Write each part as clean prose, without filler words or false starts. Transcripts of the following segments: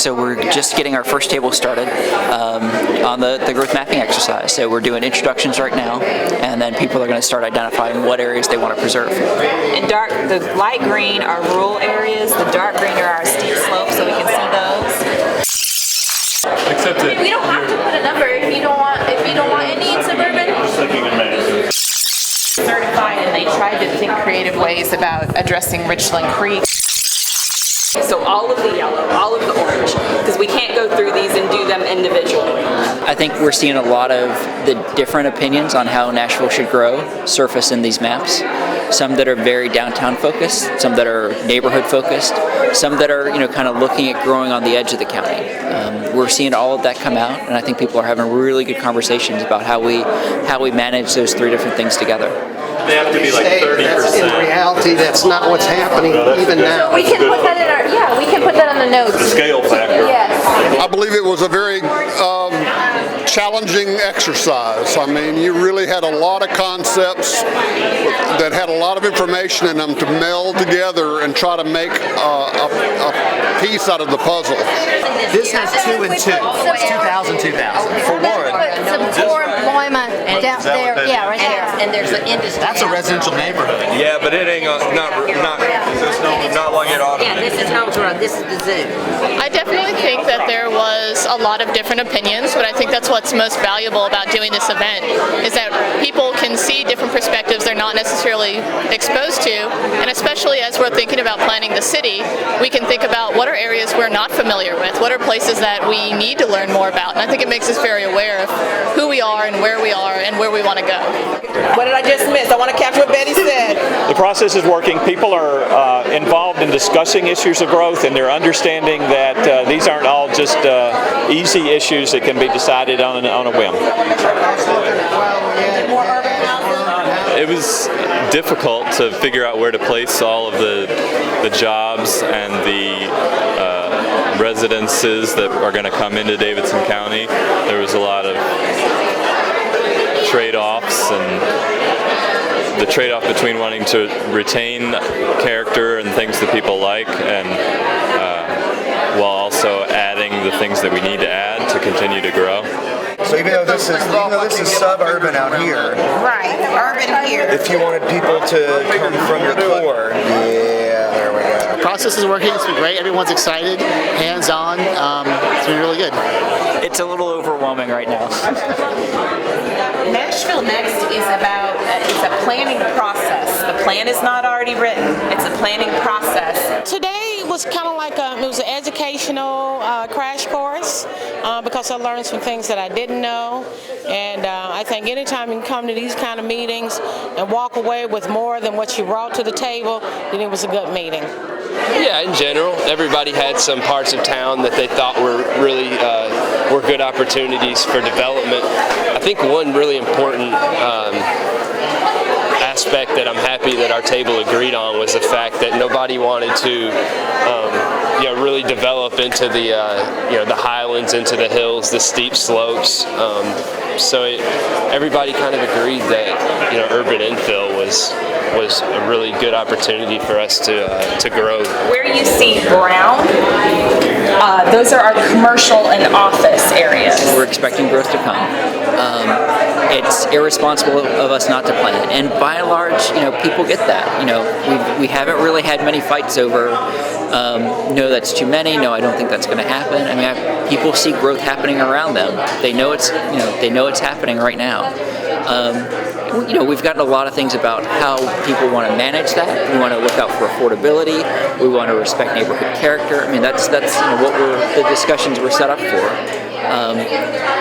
So we're just getting our first table started on the growth mapping exercise. So we're doing introductions right now, and then people are going to start identifying what areas they want to preserve. And the light green are rural areas, the dark green are our steep slopes, so we can see those. Except that we don't have to put a number if you don't want any in suburban. Certified, and they tried to think creative ways about addressing Richland Creek. So all of the yellow, all of the orange, because we can't go through these and do them individually. I think we're seeing a lot of the different opinions on how Nashville should grow surface in these maps. Some that are very downtown focused, some that are neighborhood focused, some that are kind of looking at growing on the edge of the county. We're seeing all of that come out, and I think people are having really good conversations about how we manage those three different things together. they have to be like 30%. In reality, that's not what's happening even now. We can put that in our, we can put that on the notes. The scale factor. Yes. I believe it was a very challenging exercise. I mean, you really had a lot of concepts that had a lot of information in them to meld together and try to make a piece out of the puzzle. This has 2 and 2. It's 2,000, 2,000. For one. Some employment down there, yeah, right there. And there's an industry. That's a residential neighborhood. Yeah, but it ain't not like it ought to Yeah, be. this is Holmes Road. This is the zoo. I definitely think that there was a lot of different opinions, but I think that's what's most valuable about doing this event, is that people can see different perspectives they're not necessarily exposed to, and especially as we're thinking about planning the city, we can think about what are areas we're not familiar with, what are places that we need to learn more about, and I think it makes us very aware of who we are and where we want to go. What did I just miss? I want to capture what Betty said. The process is working. People are involved in discussing issues of growth, and they're understanding that these aren't all just easy issues that can be decided on a whim. It was difficult to figure out where to place all of the jobs and the residences that are going to come into Davidson County. There was a lot of trade-offs, and the trade-off between wanting to retain character and things that people like, and while also adding the things that we need to add to continue to grow. So even though this is suburban out here, Right, urban here. if you wanted people to come from your core, yeah, there we go. The process is working. It's been great. Everyone's excited, hands-on. It's been really good. It's a little overwhelming right now. NashvilleNext is about it's a planning process. The plan is not already written. It's a planning process. Today was kind of like it was an educational crash course because I learned some things that I didn't know, and I think anytime you can come to these kind of meetings and walk away with more than what you brought to the table, then it was a good meeting. Yeah, in general, everybody had some parts of town that they thought were really were good opportunities for development. I think one really important aspect that I'm happy that our table agreed on was the fact that nobody wanted to really develop into the highlands, into the hills, the steep slopes. So everybody kind of agreed that urban infill was a really good opportunity for us to grow. Where you see brown, those are our commercial and office areas. We're expecting growth to come. It's irresponsible of us not to plan, and by and large, people get that. We haven't really had many fights over. No, that's too many. No, I don't think that's going to happen. I mean, people see growth happening around them. They know it's happening right now. We've gotten a lot of things about how people want to manage that. We want to look out for affordability. We want to respect neighborhood character. I mean, that's what the discussions were set up for.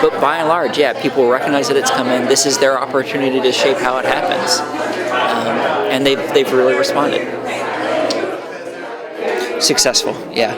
But by and large, people recognize that it's coming. This is their opportunity to shape how it happens, and they've really responded. Successful, yeah.